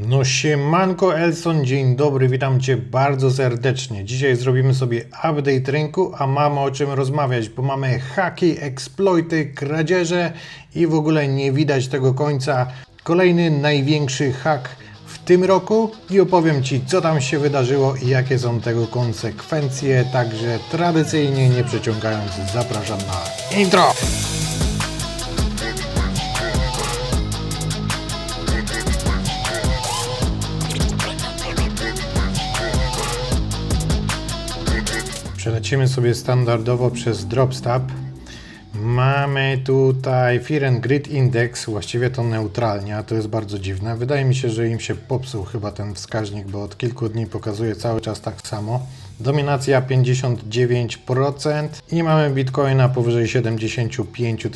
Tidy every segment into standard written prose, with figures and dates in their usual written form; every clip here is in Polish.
No siemanko Elson, dzień dobry, witam Cię bardzo serdecznie. Dzisiaj zrobimy sobie update rynku, a mamy o czym rozmawiać, bo mamy haki, exploity, kradzieże i w ogóle nie widać tego końca. Kolejny największy hak w tym roku i opowiem Ci, co tam się wydarzyło i jakie są tego konsekwencje. Także tradycyjnie, nie przeciągając, zapraszam na intro! Przelecimy sobie standardowo przez Dropstab. Mamy tutaj Fear and Greed Index, właściwie to neutralnie, a to jest bardzo dziwne. Wydaje mi się, że im się popsuł chyba ten wskaźnik, bo od kilku dni pokazuje cały czas tak samo. Dominacja 59% i mamy Bitcoina powyżej 75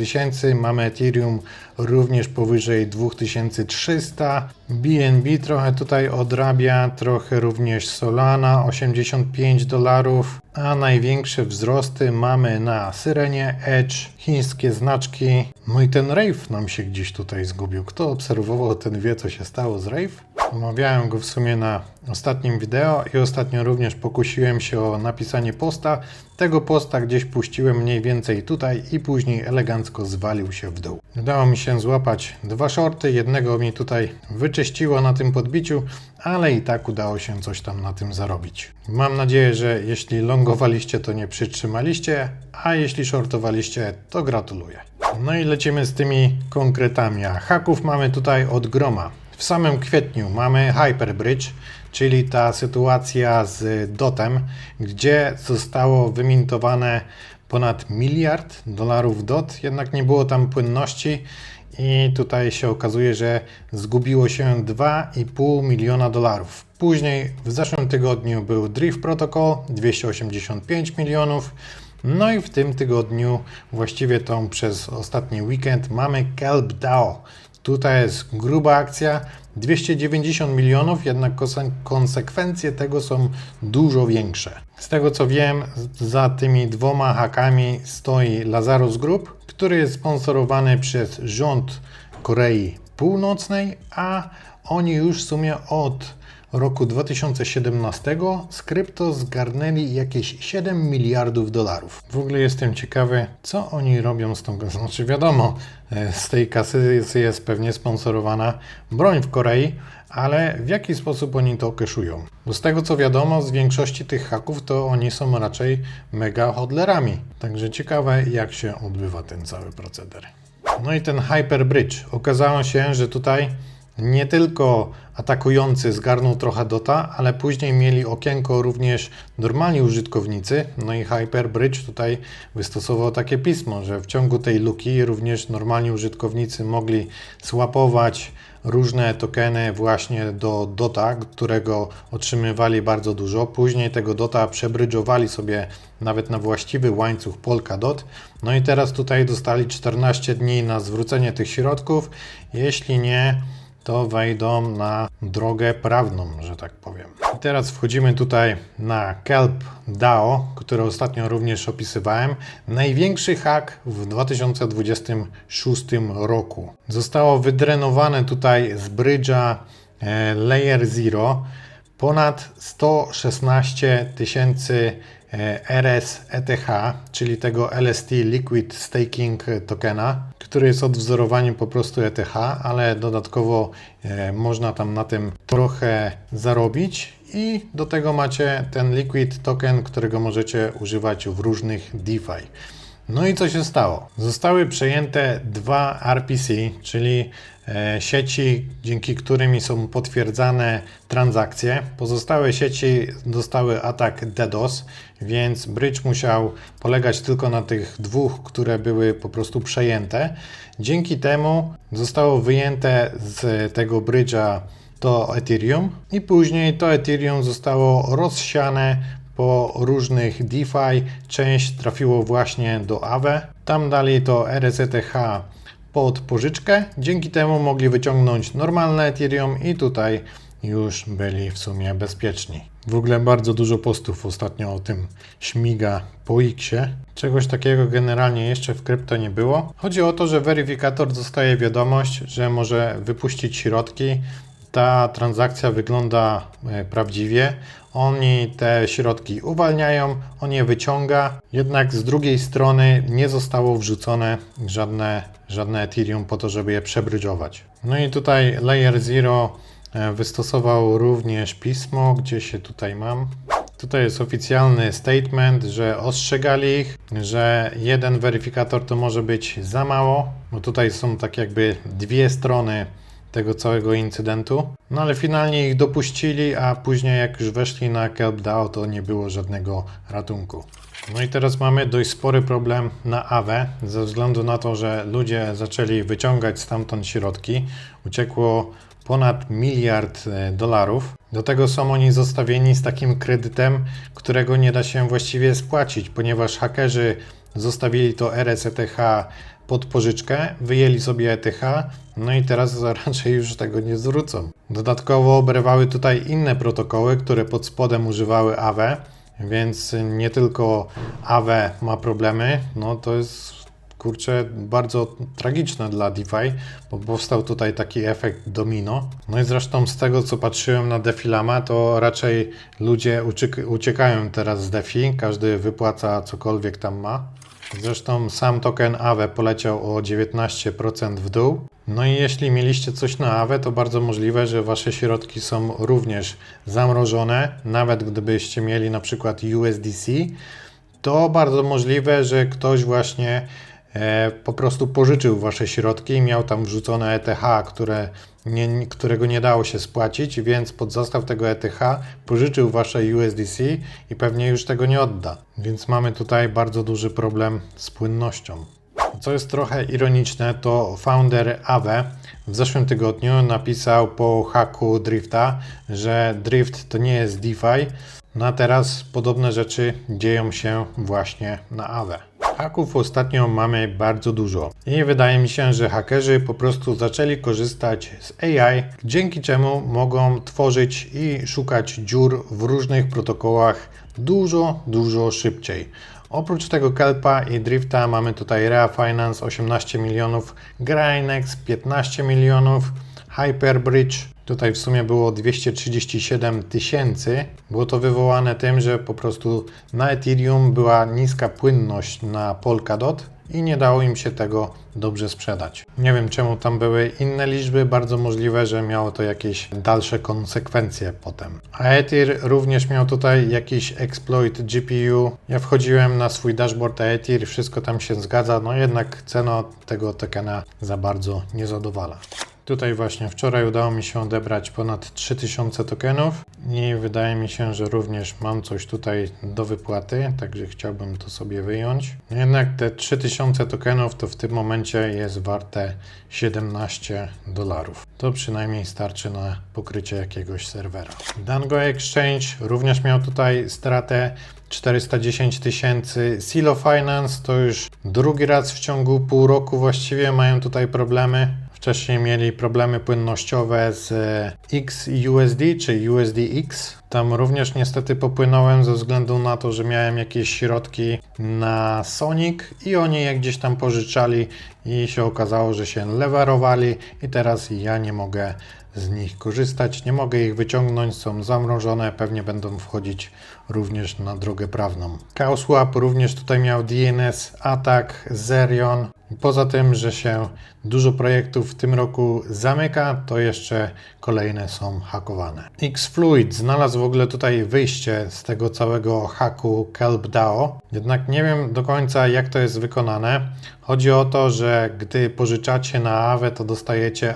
000, mamy Ethereum również powyżej 2300, BNB trochę tutaj odrabia, trochę również Solana, $85, a największe wzrosty mamy na Syrenie, Edge, chińskie znaczki. No i ten Rave nam się gdzieś tutaj zgubił. Kto obserwował, ten wie, co się stało z Rave. Omawiałem go w sumie na ostatnim wideo i ostatnio również pokusiłem się o napisanie posta. Tego posta gdzieś puściłem mniej więcej tutaj i później elegancko zwalił się w dół. Udało mi się złapać dwa shorty, jednego mi tutaj wyczyściło na tym podbiciu, ale i tak udało się coś tam na tym zarobić. Mam nadzieję, że jeśli longowaliście, to nie przytrzymaliście, a jeśli shortowaliście, to gratuluję. No i lecimy z tymi konkretami, a haków mamy tutaj od groma. W samym kwietniu mamy Hyperbridge, czyli ta sytuacja z DOT-em, gdzie zostało wymintowane ponad $1 miliard DOT, jednak nie było tam płynności i tutaj się okazuje, że zgubiło się $2,5 miliona. Później w zeszłym tygodniu był Drift Protocol 285 milionów. No i w tym tygodniu, właściwie tą przez ostatni weekend, mamy Kelp DAO. Tutaj jest gruba akcja, 290 milionów, jednak konsekwencje tego są dużo większe. Z tego co wiem, za tymi dwoma hakami stoi Lazarus Group, który jest sponsorowany przez rząd Korei Północnej, a oni już w sumie od roku 2017 z krypto zgarnęli jakieś $7 miliardów. W ogóle jestem ciekawy, co oni robią z tą kasą. Znaczy wiadomo, z tej kasy jest pewnie sponsorowana broń w Korei, ale w jaki sposób oni to keszują? Bo z tego co wiadomo, z większości tych haków to oni są raczej mega hodlerami. Także ciekawe, jak się odbywa ten cały proceder. No i ten Hyperbridge. Okazało się, że tutaj nie tylko atakujący zgarnął trochę DOTA, ale później mieli okienko również normalni użytkownicy. No i Hyperbridge tutaj wystosował takie pismo, że w ciągu tej luki również normalni użytkownicy mogli swapować różne tokeny właśnie do DOTA, którego otrzymywali bardzo dużo. Później tego DOTA przebrydżowali sobie nawet na właściwy łańcuch Polkadot. No i teraz tutaj dostali 14 dni na zwrócenie tych środków. Jeśli nie, to wejdą na drogę prawną, że tak powiem. I teraz wchodzimy tutaj na Kelp DAO, który ostatnio również opisywałem. Największy hak w 2026 roku. Zostało wydrenowane tutaj z bridge'a Layer Zero ponad 116 000 RSETH, czyli tego LST Liquid Staking Tokena, który jest odwzorowaniem po prostu ETH, ale dodatkowo można tam na tym trochę zarobić i do tego macie ten Liquid Token, którego możecie używać w różnych DeFi. No i co się stało? Zostały przejęte dwa RPC, czyli sieci, dzięki którym są potwierdzane transakcje. Pozostałe sieci dostały atak DDoS, więc bridge musiał polegać tylko na tych dwóch, które były po prostu przejęte. Dzięki temu zostało wyjęte z tego bridge'a to Ethereum i później to Ethereum zostało rozsiane po różnych DeFi. Część trafiło właśnie do Aave. Tam dali to RSETH pod pożyczkę. Dzięki temu mogli wyciągnąć normalne Ethereum i tutaj już byli w sumie bezpieczni. W ogóle bardzo dużo postów ostatnio o tym śmiga po X-ie. Czegoś takiego generalnie jeszcze w krypto nie było. Chodzi o to, że weryfikator dostaje wiadomość, że może wypuścić środki ta transakcja wygląda prawdziwie. Oni te środki uwalniają, on je wyciąga, jednak z drugiej strony nie zostało wrzucone żadne Ethereum po to, żeby je przebrydżować. No i tutaj Layer Zero wystosował również pismo, gdzie się tutaj mam. Tutaj jest oficjalny statement, że ostrzegali ich, że jeden weryfikator to może być za mało, bo tutaj są tak jakby dwie strony tego całego incydentu. No ale finalnie ich dopuścili, a później jak już weszli na KelpDAO, to nie było żadnego ratunku. No i teraz mamy dość spory problem na Aave, ze względu na to, że ludzie zaczęli wyciągać stamtąd środki. Uciekło ponad $1 miliard. Do tego są oni zostawieni z takim kredytem, którego nie da się właściwie spłacić, ponieważ hakerzy zostawili to RSETH pod pożyczkę, wyjęli sobie ETH, no i teraz raczej już tego nie zwrócą. Dodatkowo obrywały tutaj inne protokoły, które pod spodem używały Aave, więc nie tylko Aave ma problemy, no to jest kurczę bardzo tragiczne dla DeFi, bo powstał tutaj taki efekt domino. No i zresztą z tego co patrzyłem na Defilama, to raczej ludzie uciekają teraz z DeFi, każdy wypłaca cokolwiek tam ma. Zresztą sam token Aave poleciał o 19% w dół. No i jeśli mieliście coś na Aave, to bardzo możliwe, że wasze środki są również zamrożone. Nawet gdybyście mieli na przykład USDC, to bardzo możliwe, że ktoś właśnie po prostu pożyczył wasze środki i miał tam wrzucone ETH, którego nie dało się spłacić, więc pod zastaw tego ETH pożyczył wasze USDC i pewnie już tego nie odda. Więc mamy tutaj bardzo duży problem z płynnością. Co jest trochę ironiczne, to founder Aave w zeszłym tygodniu napisał po haku Drifta, że Drift to nie jest DeFi. No a teraz podobne rzeczy dzieją się właśnie na Aave. Haków ostatnio mamy bardzo dużo i wydaje mi się, że hakerzy po prostu zaczęli korzystać z AI, dzięki czemu mogą tworzyć i szukać dziur w różnych protokołach dużo szybciej. Oprócz tego Kelpa i Drifta mamy tutaj Rea Finance 18 milionów, Grainex 15 milionów, Hyperbridge tutaj w sumie było 237 000. Było to wywołane tym, że po prostu na Ethereum była niska płynność na Polkadot i nie dało im się tego dobrze sprzedać. Nie wiem czemu tam były inne liczby, bardzo możliwe, że miało to jakieś dalsze konsekwencje potem. A Ether również miał tutaj jakiś exploit GPU. Ja wchodziłem na swój dashboard Ether, wszystko tam się zgadza, no jednak cena tego tokena za bardzo nie zadowala. Tutaj właśnie wczoraj udało mi się odebrać ponad 3000 tokenów i wydaje mi się, że również mam coś tutaj do wypłaty, także chciałbym to sobie wyjąć. Jednak te 3000 tokenów to w tym momencie jest warte $17. To przynajmniej starczy na pokrycie jakiegoś serwera. Dango Exchange również miał tutaj stratę 410 000. Silo Finance to już drugi raz w ciągu pół roku właściwie mają tutaj problemy. Wcześniej mieli problemy płynnościowe z XUSD czy USDX. Tam również niestety popłynąłem ze względu na to, że miałem jakieś środki na Sonic i oni je gdzieś tam pożyczali i się okazało, że się lewarowali i teraz ja nie mogę z nich korzystać, nie mogę ich wyciągnąć, są zamrożone, pewnie będą wchodzić również na drogę prawną. CowSwap również tutaj miał DNS atak, Zerion. Poza tym, że się dużo projektów w tym roku zamyka, to jeszcze kolejne są hakowane. Xfluid znalazł w ogóle tutaj wyjście z tego całego haku KelpDAO, jednak nie wiem do końca jak to jest wykonane. Chodzi o to, że gdy pożyczacie na Aave, to dostajecie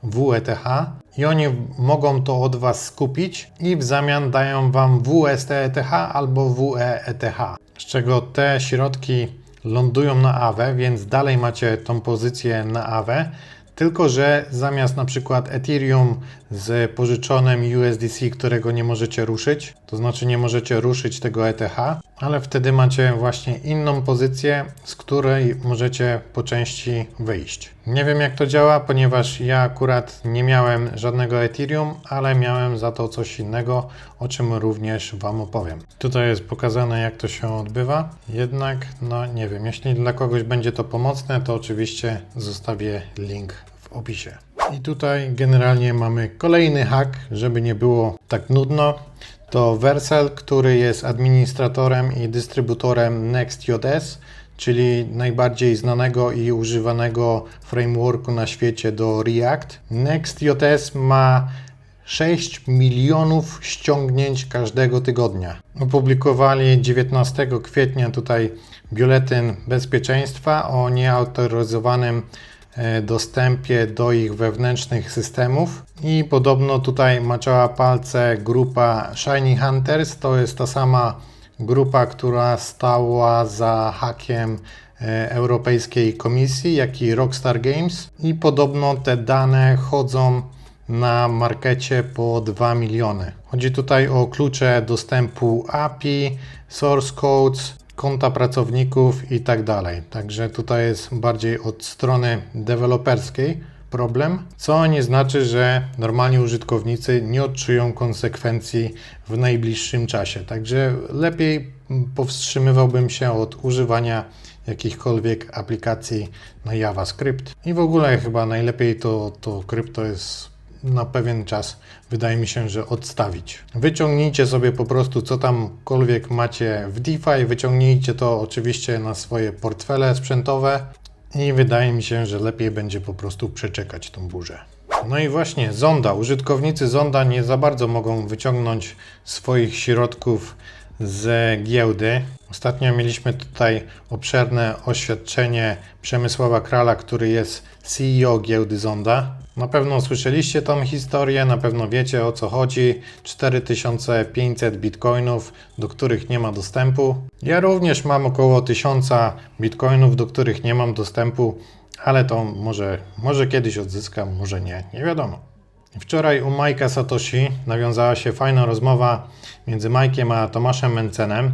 WETH i oni mogą to od Was skupić i w zamian dają Wam WSTETH albo WEETH, z czego te środki lądują na Aave, więc dalej macie tą pozycję na Aave, tylko że zamiast na przykład Ethereum z pożyczonym USDC, którego nie możecie ruszyć, to znaczy nie możecie ruszyć tego ETH, ale wtedy macie właśnie inną pozycję, z której możecie po części wyjść. Nie wiem jak to działa, ponieważ ja akurat nie miałem żadnego Ethereum, ale miałem za to coś innego, o czym również Wam opowiem. Tutaj jest pokazane jak to się odbywa, jednak no nie wiem, jeśli dla kogoś będzie to pomocne, to oczywiście zostawię link w opisie. I tutaj generalnie mamy kolejny hack, żeby nie było tak nudno. To Vercel, który jest administratorem i dystrybutorem Next.js, czyli najbardziej znanego i używanego frameworku na świecie do React. Next.js ma 6 milionów ściągnięć każdego tygodnia. Opublikowali 19 kwietnia tutaj biuletyn bezpieczeństwa o nieautoryzowanym dostępie do ich wewnętrznych systemów i podobno tutaj maczała palce grupa Shiny Hunters. To jest ta sama grupa, która stała za hakiem Europejskiej Komisji, jak i Rockstar Games, i podobno te dane chodzą na markecie po 2 miliony. Chodzi tutaj o klucze dostępu API, source codes, konta pracowników i tak dalej. Także tutaj jest bardziej od strony deweloperskiej problem, co nie znaczy, że normalni użytkownicy nie odczują konsekwencji w najbliższym czasie. Także lepiej powstrzymywałbym się od używania jakichkolwiek aplikacji na JavaScript. I w ogóle chyba najlepiej to krypto jest na pewien czas, wydaje mi się, że odstawić. Wyciągnijcie sobie po prostu co tamkolwiek macie w DeFi, wyciągnijcie to oczywiście na swoje portfele sprzętowe i wydaje mi się, że lepiej będzie po prostu przeczekać tą burzę. No i właśnie Zonda. Użytkownicy Zonda nie za bardzo mogą wyciągnąć swoich środków z giełdy. Ostatnio mieliśmy tutaj obszerne oświadczenie Przemysława Krala, który jest CEO giełdy Zonda. Na pewno słyszeliście tą historię, na pewno wiecie, o co chodzi. 4500 bitcoinów, do których nie ma dostępu. Ja również mam około 1000 bitcoinów, do których nie mam dostępu, ale to może kiedyś odzyskam, może nie wiadomo. Wczoraj u Majka Satoshi nawiązała się fajna rozmowa między Majkiem a Tomaszem Mencenem.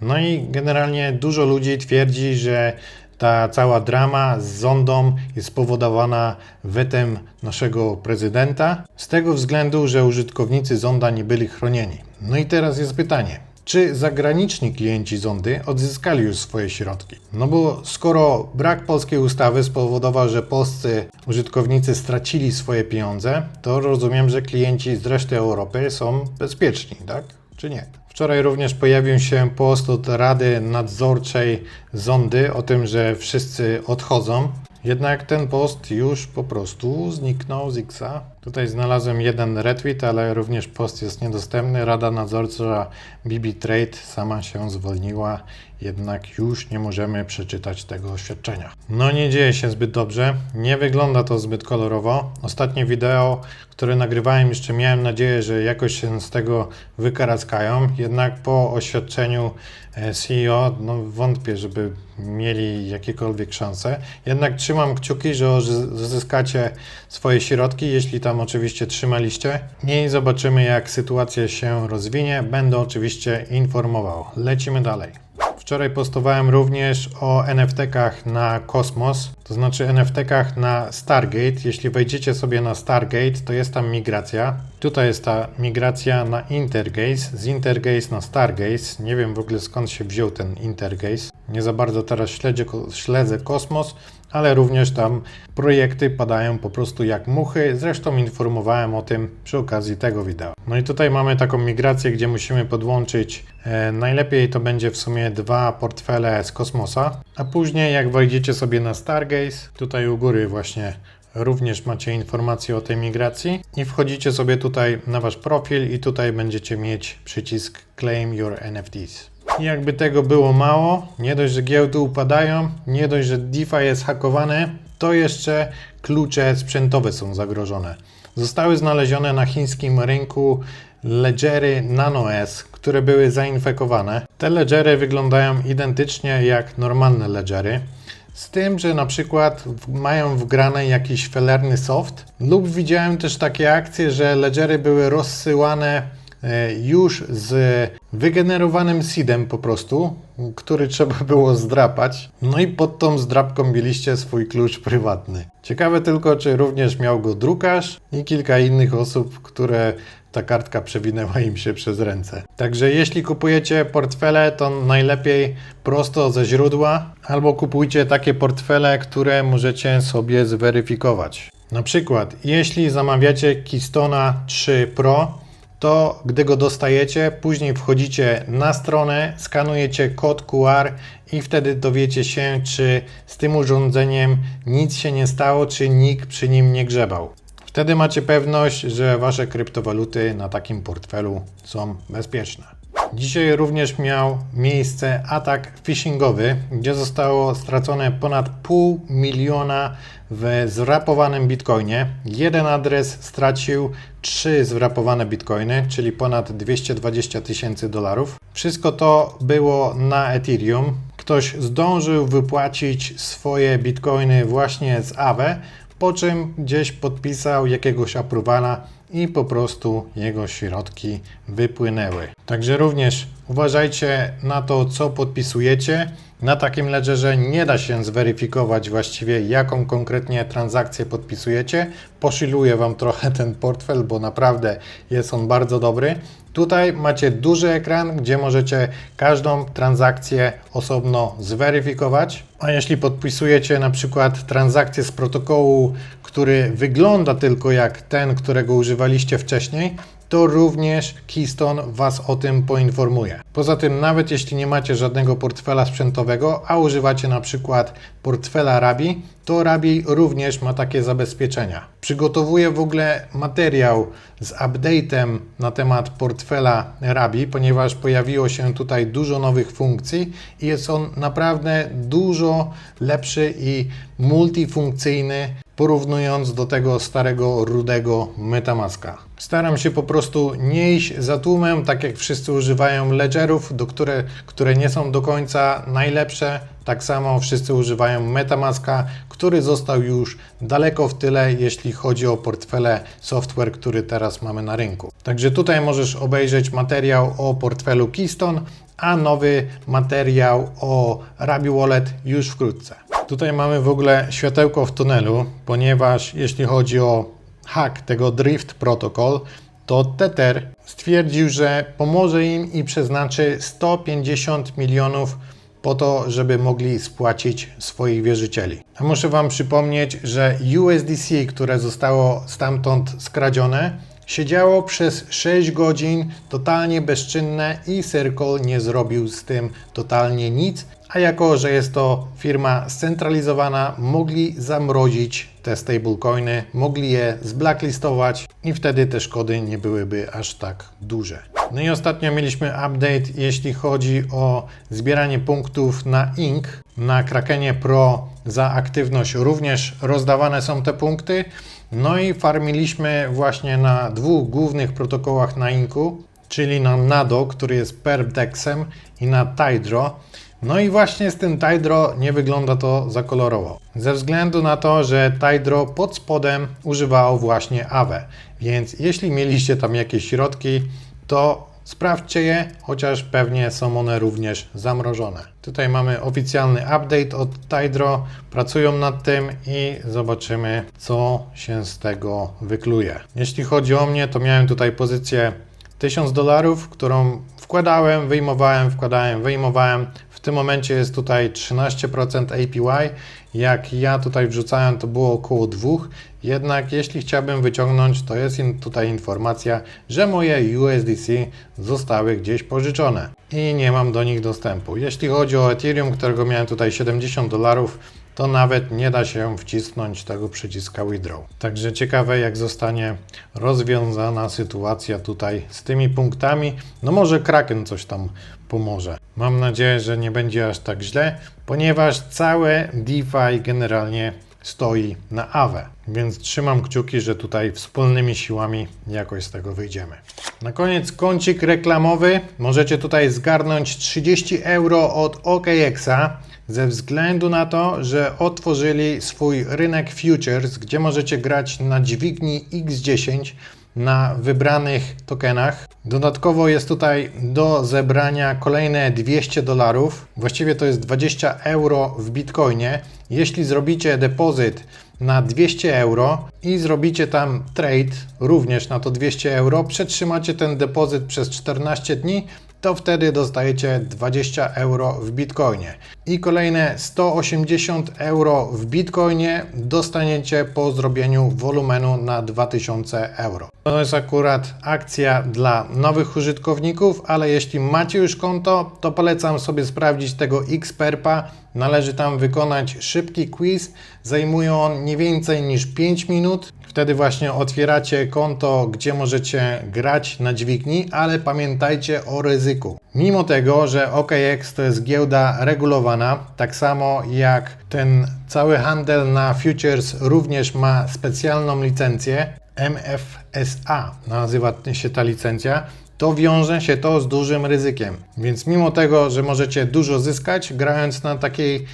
No i generalnie dużo ludzi twierdzi, że ta cała drama z Zondą jest spowodowana wetem naszego prezydenta z tego względu, że użytkownicy Zonda nie byli chronieni. No i teraz jest pytanie, czy zagraniczni klienci Zondy odzyskali już swoje środki? No bo skoro brak polskiej ustawy spowodował, że polscy użytkownicy stracili swoje pieniądze, to rozumiem, że klienci z reszty Europy są bezpieczni, tak? Czy nie? Wczoraj również pojawił się post od Rady Nadzorczej Zondy o tym, że wszyscy odchodzą. Jednak ten post już po prostu zniknął z Xa. Tutaj znalazłem jeden retweet, ale również post jest niedostępny. Rada Nadzorcza BB Trade sama się zwolniła, jednak już nie możemy przeczytać tego oświadczenia. No nie dzieje się zbyt dobrze, nie wygląda to zbyt kolorowo. Ostatnie wideo, które nagrywałem, jeszcze miałem nadzieję, że jakoś się z tego wykaraskają, jednak po oświadczeniu CEO wątpię, żeby mieli jakiekolwiek szanse. Jednak trzymam kciuki, że uzyskacie swoje środki, jeśli tam oczywiście trzymaliście. I zobaczymy, jak sytuacja się rozwinie. Będę oczywiście informował. Lecimy dalej. Wczoraj postowałem również o NFT-kach na Cosmos, to znaczy NFT-kach na Stargate. Jeśli wejdziecie sobie na Stargate, to jest tam migracja. Tutaj jest ta migracja na Intergaze, z Intergaze na Stargaze. Nie wiem w ogóle skąd się wziął ten Intergaze. Nie za bardzo teraz śledzę Kosmos, ale również tam projekty padają po prostu jak muchy. Zresztą informowałem o tym przy okazji tego wideo. No i tutaj mamy taką migrację, gdzie musimy podłączyć, najlepiej to będzie w sumie 2 portfele z Kosmosa, a później jak wejdziecie sobie na Stargaze, tutaj u góry właśnie również macie informacje o tej migracji i wchodzicie sobie tutaj na wasz profil i tutaj będziecie mieć przycisk Claim Your NFTs. I jakby tego było mało, nie dość, że giełdy upadają, nie dość, że DeFi jest hakowane, to jeszcze klucze sprzętowe są zagrożone. Zostały znalezione na chińskim rynku ledgery NanoS, które były zainfekowane. Te ledgery wyglądają identycznie jak normalne ledgery, z tym, że na przykład mają wgrane jakiś felerny soft, lub widziałem też takie akcje, że ledgery były rozsyłane już z wygenerowanym seedem po prostu, który trzeba było zdrapać. No i pod tą zdrapką mieliście swój klucz prywatny. Ciekawe tylko, czy również miał go drukarz i kilka innych osób, które ta kartka przewinęła im się przez ręce. Także jeśli kupujecie portfele, to najlepiej prosto ze źródła, albo kupujcie takie portfele, które możecie sobie zweryfikować. Na przykład, jeśli zamawiacie Keystona 3 Pro, to gdy go dostajecie, później wchodzicie na stronę, skanujecie kod QR i wtedy dowiecie się, czy z tym urządzeniem nic się nie stało, czy nikt przy nim nie grzebał. Wtedy macie pewność, że wasze kryptowaluty na takim portfelu są bezpieczne. Dzisiaj również miał miejsce atak phishingowy, gdzie zostało stracone ponad 500 000 w zrapowanym bitcoinie. Jeden adres stracił 3 zrapowane bitcoiny, czyli ponad 220 000 dolarów. Wszystko to było na Ethereum. Ktoś zdążył wypłacić swoje bitcoiny właśnie z Aave, po czym gdzieś podpisał jakiegoś approvala i po prostu jego środki wypłynęły. Także również uważajcie na to, co podpisujecie. Na takim ledgerze nie da się zweryfikować właściwie, jaką konkretnie transakcję podpisujecie. Posziluję Wam trochę ten portfel, bo naprawdę jest on bardzo dobry. Tutaj macie duży ekran, gdzie możecie każdą transakcję osobno zweryfikować. A jeśli podpisujecie na przykład transakcję z protokołu, który wygląda tylko jak ten, którego używaliście wcześniej, to również Keystone Was o tym poinformuje. Poza tym, nawet jeśli nie macie żadnego portfela sprzętowego, a używacie na przykład portfela Rabi, to Rabi również ma takie zabezpieczenia. Przygotowuję w ogóle materiał z update'em na temat portfela Rabi, ponieważ pojawiło się tutaj dużo nowych funkcji i jest on naprawdę dużo lepszy i multifunkcyjny, porównując do tego starego, rudego MetaMaska. Staram się po prostu nie iść za tłumem, tak jak wszyscy używają ledgerów, które nie są do końca najlepsze. Tak samo wszyscy używają MetaMaska, który został już daleko w tyle, jeśli chodzi o portfele software, który teraz mamy na rynku. Także tutaj możesz obejrzeć materiał o portfelu Keystone, a nowy materiał o Rabi Wallet już wkrótce. Tutaj mamy w ogóle światełko w tunelu, ponieważ jeśli chodzi o hack tego Drift Protocol, to Tether stwierdził, że pomoże im i przeznaczy 150 milionów po to, żeby mogli spłacić swoich wierzycieli. A muszę Wam przypomnieć, że USDC, które zostało stamtąd skradzione, siedziało przez 6 godzin totalnie bezczynne i Circle nie zrobił z tym totalnie nic, a jako, że jest to firma scentralizowana, mogli zamrozić te stablecoiny, mogli je zblacklistować i wtedy te szkody nie byłyby aż tak duże. No i ostatnio mieliśmy update, jeśli chodzi o zbieranie punktów na INC. Na Krakenie Pro za aktywność również rozdawane są te punkty. No i farmiliśmy właśnie na dwóch głównych protokołach na INC-u, czyli na Nado, który jest Perpdexem, i na Tidro. No i właśnie z tym Tidro nie wygląda to za kolorowo. Ze względu na to, że Tidro pod spodem używało właśnie Aave. Więc jeśli mieliście tam jakieś środki, to sprawdźcie je, chociaż pewnie są one również zamrożone. Tutaj mamy oficjalny update od Tidro, pracują nad tym i zobaczymy, co się z tego wykluje. Jeśli chodzi o mnie, to miałem tutaj pozycję $1000, którą wkładałem, wyjmowałem. W tym momencie jest tutaj 13% APY. Jak ja tutaj wrzucałem, to było około 2. Jednak jeśli chciałbym wyciągnąć, to jest tutaj informacja, że moje USDC zostały gdzieś pożyczone i nie mam do nich dostępu. Jeśli chodzi o Ethereum, którego miałem tutaj $70, to nawet nie da się wcisnąć tego przyciska Withdraw. Także ciekawe, jak zostanie rozwiązana sytuacja tutaj z tymi punktami. No może Kraken coś tam pomoże. Mam nadzieję, że nie będzie aż tak źle, ponieważ całe DeFi generalnie stoi na Aave. Więc trzymam kciuki, że tutaj wspólnymi siłami jakoś z tego wyjdziemy. Na koniec kącik reklamowy. Możecie tutaj zgarnąć 30 € od OKX-a. Ze względu na to, że otworzyli swój rynek futures, gdzie możecie grać na dźwigni X10 na wybranych tokenach. Dodatkowo jest tutaj do zebrania kolejne $200. Właściwie to jest 20 € w Bitcoinie jeśli zrobicie depozyt na 200 euro i zrobicie tam trade również na to 200 euro, przetrzymacie ten depozyt przez 14 dni, to wtedy dostajecie 20 euro w Bitcoinie. I kolejne 180 euro w Bitcoinie dostaniecie po zrobieniu wolumenu na 2000 euro. To jest akurat akcja dla nowych użytkowników, ale jeśli macie już konto, to polecam sobie sprawdzić tego Xperpa. Należy tam wykonać szybki quiz. Zajmuje on nie więcej niż 5 minut. Wtedy właśnie otwieracie konto, gdzie możecie grać na dźwigni, ale pamiętajcie o ryzyku. Mimo tego, że OKX to jest giełda regulowana, tak samo jak ten cały handel na futures również ma specjalną licencję, MFSA nazywa się ta licencja, to wiąże się to z dużym ryzykiem. Więc mimo tego, że możecie dużo zyskać grając na takiej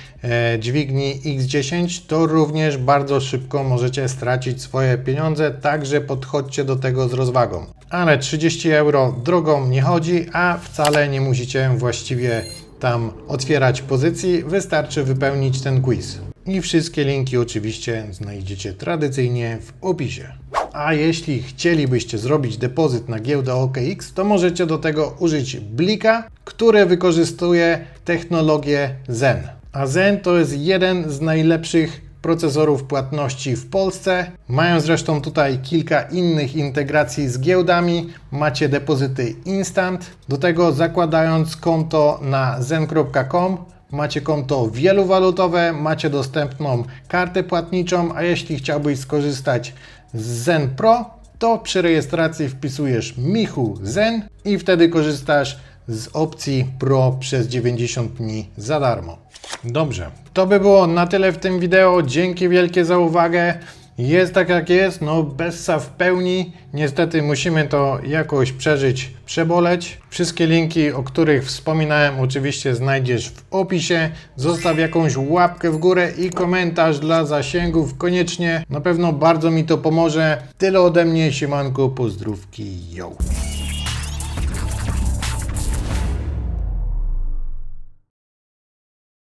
dźwigni X10, to również bardzo szybko możecie stracić swoje pieniądze, także podchodźcie do tego z rozwagą. Ale 30 euro drogą nie chodzi, a wcale nie musicie właściwie tam otwierać pozycji, wystarczy wypełnić ten quiz. I wszystkie linki oczywiście znajdziecie tradycyjnie w opisie. A jeśli chcielibyście zrobić depozyt na giełdę OKX, to możecie do tego użyć Blika, który wykorzystuje technologię Zen. A Zen to jest jeden z najlepszych procesorów płatności w Polsce. Mają zresztą tutaj kilka innych integracji z giełdami. Macie depozyty instant. Do tego zakładając konto na zen.com macie konto wielowalutowe, macie dostępną kartę płatniczą, a jeśli chciałbyś skorzystać z Zen Pro, to przy rejestracji wpisujesz Michu Zen i wtedy korzystasz z opcji Pro przez 90 dni za darmo. Dobrze, to by było na tyle w tym wideo. Dzięki wielkie za uwagę. Jest tak jak jest, no Bessa w pełni. Niestety musimy to jakoś przeżyć, przeboleć. Wszystkie linki, o których wspominałem, oczywiście znajdziesz w opisie. Zostaw jakąś łapkę w górę i komentarz dla zasięgów koniecznie. Na pewno bardzo mi to pomoże. Tyle ode mnie, siemanko, pozdrówki, yo!